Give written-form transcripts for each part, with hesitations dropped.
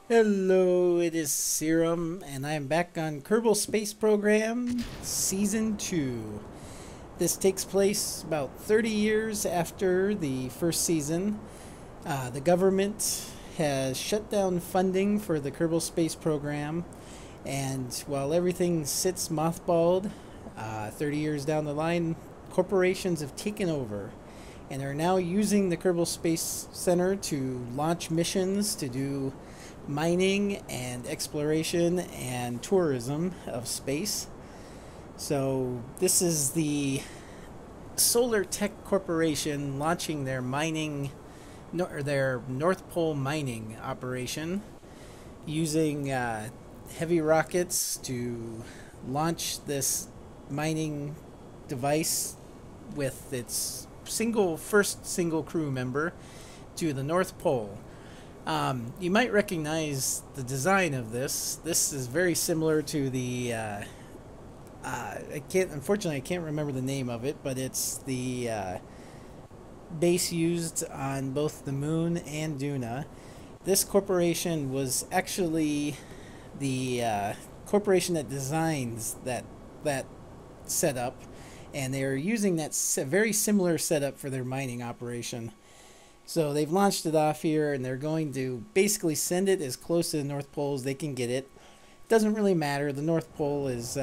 Hello, it is Serum, and I am back on Kerbal Space Program Season 2. This takes place about 30 years after the first season. The government has shut down funding for the Kerbal Space Program, and while everything sits mothballed, 30 years down the line, corporations have taken over and are now using the Kerbal Space Center to launch missions to do mining and exploration and tourism of space. So this is the Solar Tech Corporation launching their their North Pole mining operation using heavy rockets to launch this mining device with its first single crew member to the North Pole. You might recognize the design of this. This is very similar to the. Unfortunately, I can't remember the name of it, but it's the base used on both the moon and Duna. This corporation was actually the corporation that designs that setup, and they're using that very similar setup for their mining operation. So they've launched it off here, and they're going to basically send it as close to the North Pole as they can get it. Doesn't really matter. The North Pole is,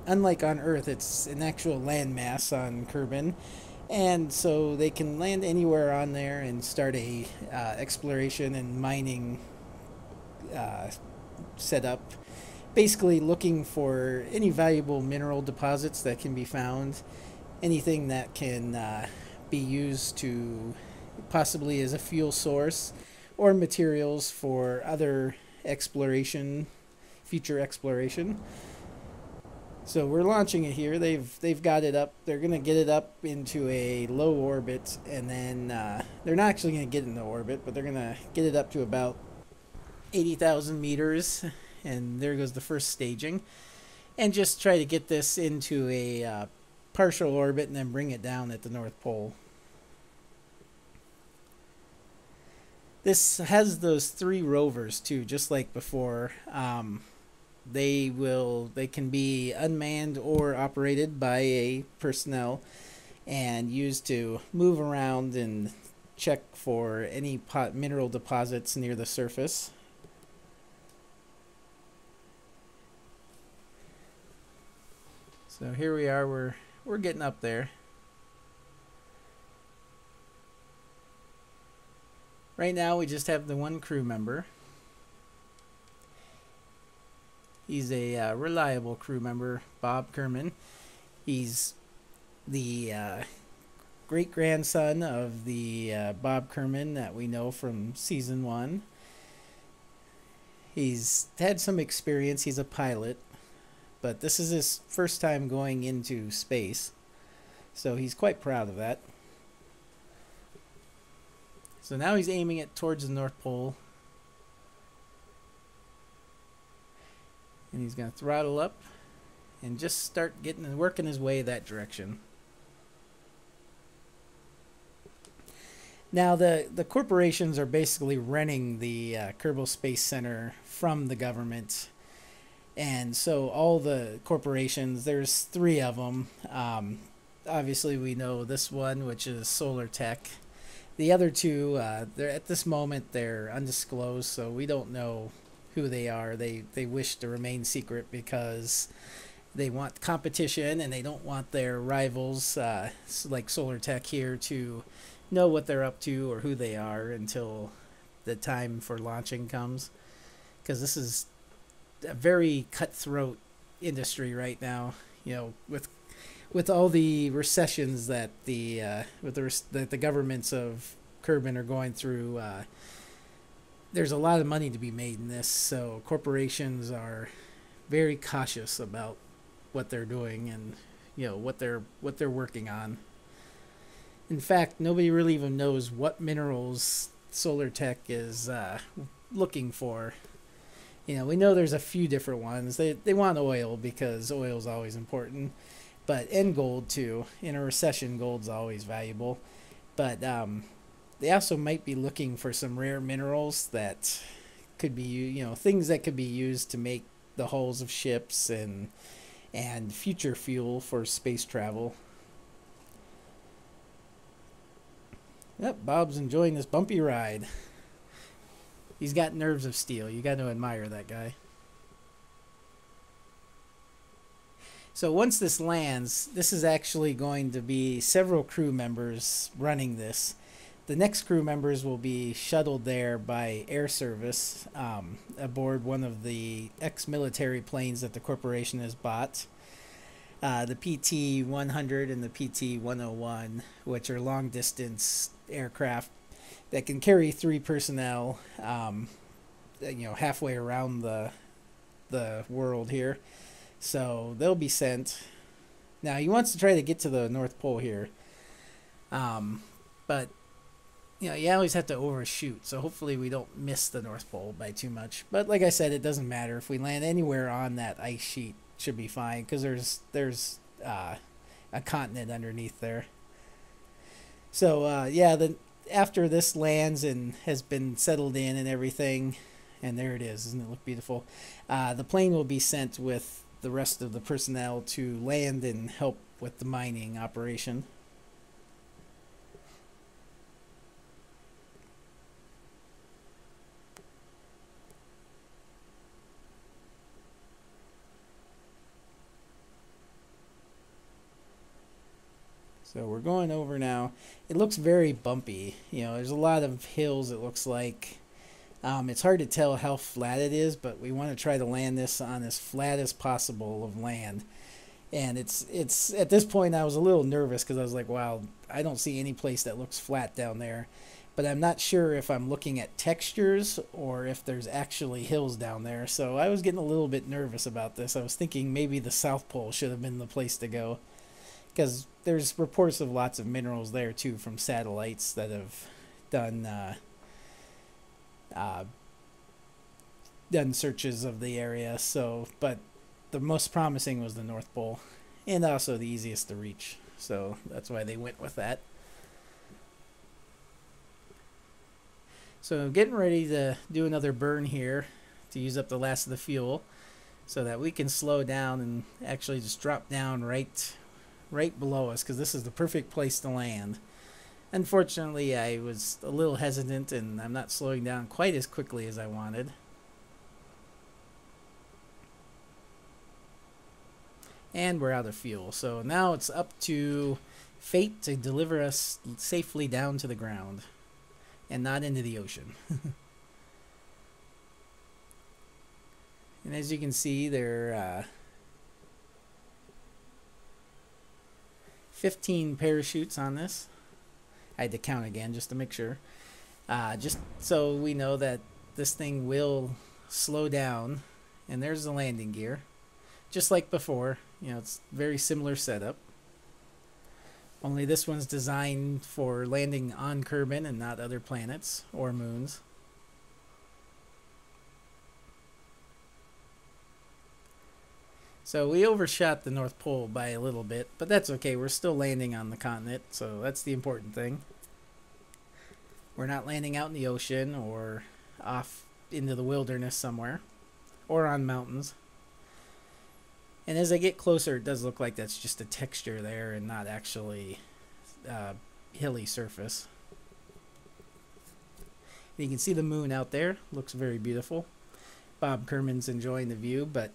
unlike on Earth, it's an actual landmass on Kerbin, and so they can land anywhere on there and start a exploration and mining setup. Basically looking for any valuable mineral deposits that can be found, anything that can be used to possibly as a fuel source or materials for other exploration, future exploration. So we're launching it here. They've got it up. They're gonna get it up into a low orbit, and then they're not actually gonna get into orbit, but they're gonna get it up to about 80,000 meters, and there goes the first staging, and just try to get this into a partial orbit and then bring it down at the North Pole. This has those three rovers too, just like before. They can be unmanned or operated by a personnel and used to move around and check for any mineral deposits near the surface. So here we are. We're getting up there. Right now we just have the one crew member. He's a reliable crew member, Bob Kerman. He's the great-grandson of the Bob Kerman that we know from Season 1. He's had some experience. He's a pilot, but this is his first time going into space, so he's quite proud of that. So now he's aiming it towards the North Pole. And he's going to throttle up and just start working his way that direction. Now the corporations are basically renting the Kerbal Space Center from the government. And so all the corporations, there's three of them. Obviously we know this one, which is Solar Tech. The other two, they're at this moment they're undisclosed, so we don't know who they are. They wish to remain secret because they want competition and they don't want their rivals, like Solar Tech here, to know what they're up to or who they are until the time for launching comes. Because this is a very cutthroat industry right now. You know, with all the recessions that that the governments of Kerbin are going through, there's a lot of money to be made in this. So corporations are very cautious about what they're doing and what they're working on. In fact, nobody really even knows what minerals Solar Tech is looking for. We know there's a few different ones. They want oil because oil is always important. And gold too. In a recession, gold's always valuable. But they also might be looking for some rare minerals that could be, things that could be used to make the hulls of ships and future fuel for space travel. Yep, Bob's enjoying this bumpy ride. He's got nerves of steel. You got to admire that guy. So once this lands, this is actually going to be several crew members running this. The next crew members will be shuttled there by air service aboard one of the ex-military planes that the corporation has bought. The PT-100 and the PT-101, which are long-distance aircraft that can carry 3 personnel, halfway around the world here. So they'll be sent. Now he wants to try to get to the North Pole here, but you always have to overshoot. So hopefully we don't miss the North Pole by too much. But like I said, it doesn't matter if we land anywhere on that ice sheet. Should be fine because there's a continent underneath there. So after this lands and has been settled in and everything, and there it is. Doesn't it look beautiful? The plane will be sent with the rest of the personnel to land and help with the mining operation. So we're going over now. It looks very bumpy. There's a lot of hills, it looks like. It's hard to tell how flat it is, but we want to try to land this on as flat as possible of land. And it's at this point I was a little nervous because I was like, wow, I don't see any place that looks flat down there. But I'm not sure if I'm looking at textures or if there's actually hills down there. So I was getting a little bit nervous about this. I was thinking maybe the South Pole should have been the place to go, because there's reports of lots of minerals there too from satellites that have done searches of the area. So, but the most promising was the North Pole, and also the easiest to reach. So that's why they went with that. So getting ready to do another burn here to use up the last of the fuel, so that we can slow down and actually just drop down right below us, because this is the perfect place to land. Unfortunately, I was a little hesitant and I'm not slowing down quite as quickly as I wanted. And we're out of fuel, so now it's up to fate to deliver us safely down to the ground and not into the ocean. And as you can see, there 15 parachutes on this. I had to count again just to make sure. Just so we know that this thing will slow down. And there's the landing gear. Just like before, it's very similar setup. Only this one's designed for landing on Kerbin and not other planets or moons. So we overshot the North Pole by a little bit, but that's okay. We're still landing on the continent, so that's the important thing. We're not landing out in the ocean or off into the wilderness somewhere or on mountains. And as I get closer, it does look like that's just a texture there and not actually hilly surface. And you can see the moon out there. Looks very beautiful. Bob Kerman's enjoying the view, but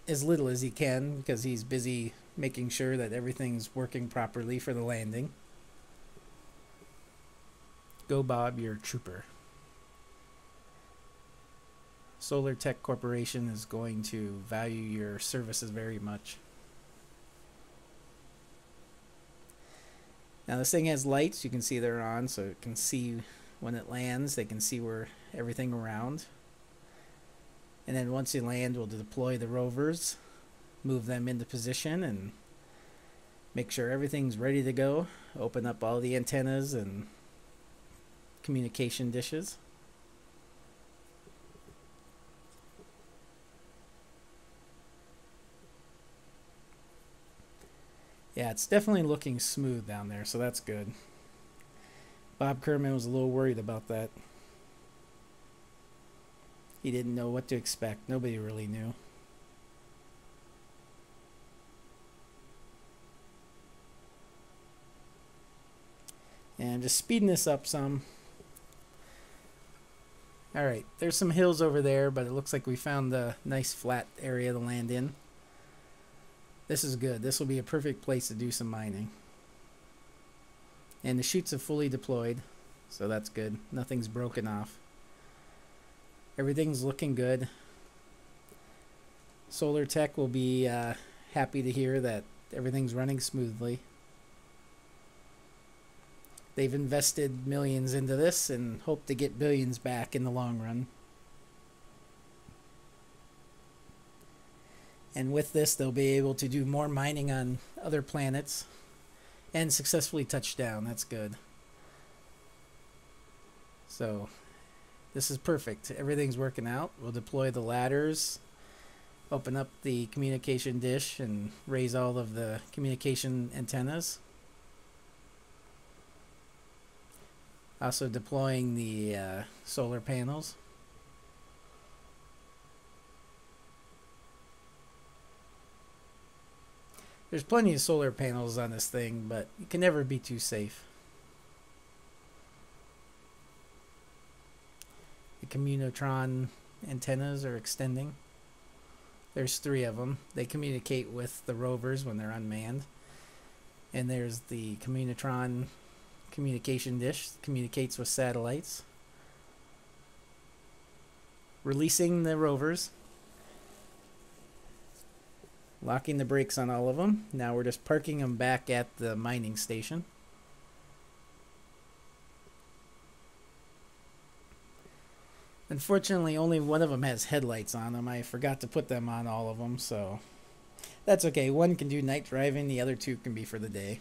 as little as he can because he's busy making sure that everything's working properly for the landing. Go Bob, you're a trooper. Solar Tech Corporation is going to value your services very much. Now this thing has lights, you can see they're on, so it can see when it lands. They can see where everything around. And then once you land, we'll deploy the rovers, move them into position, and make sure everything's ready to go. Open up all the antennas and communication dishes. Yeah, it's definitely looking smooth down there, so that's good. Bob Kerman was a little worried about that. He didn't know what to expect. Nobody really knew. And just speeding this up some. Alright, there's some hills over there, but it looks like we found a nice flat area to land in. This is good. This will be a perfect place to do some mining. And the chutes have fully deployed, so that's good. Nothing's broken off. Everything's looking good. Solar Tech will be happy to hear that everything's running smoothly. They've invested millions into this and hope to get billions back in the long run. And with this, they'll be able to do more mining on other planets and successfully touch down. That's good. So this is perfect. Everything's working out. We'll deploy the ladders, open up the communication dish, and raise all of the communication antennas. Also deploying the solar panels. There's plenty of solar panels on this thing, but you can never be too safe. The communotron antennas are extending. There's 3 of them. They communicate with the rovers when they're unmanned. And there's the communotron communication dish, communicates with satellites. Releasing the rovers. Locking the brakes on all of them. Now we're just parking them back at the mining station. Unfortunately, only one of them has headlights on them. I forgot to put them on all of them, so that's okay. One can do night driving, the other 2 can be for the day.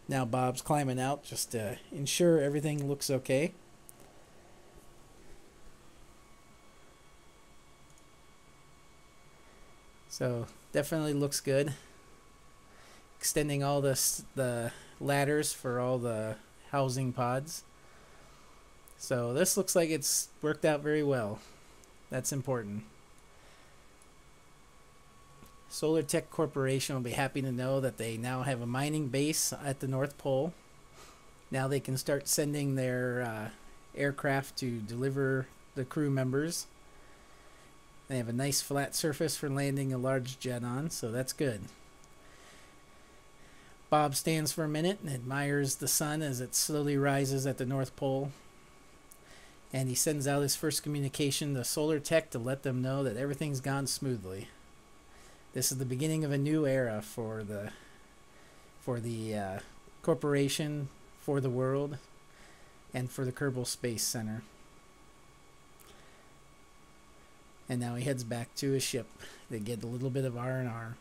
Now Bob's climbing out just to ensure everything looks okay. So definitely looks good. Extending all the ladders for all the housing pods. So this looks like it's worked out very well. That's important. Solar Tech Corporation will be happy to know that they now have a mining base at the North Pole. Now they can start sending their aircraft to deliver the crew members. They have a nice flat surface for landing a large jet on, so that's good. Bob stands for a minute and admires the sun as it slowly rises at the North Pole. And he sends out his first communication to Solar Tech to let them know that everything's gone smoothly. This is the beginning of a new era for the corporation, for the world, and for the Kerbal Space Center. And now he heads back to his ship to get a little bit of R&R.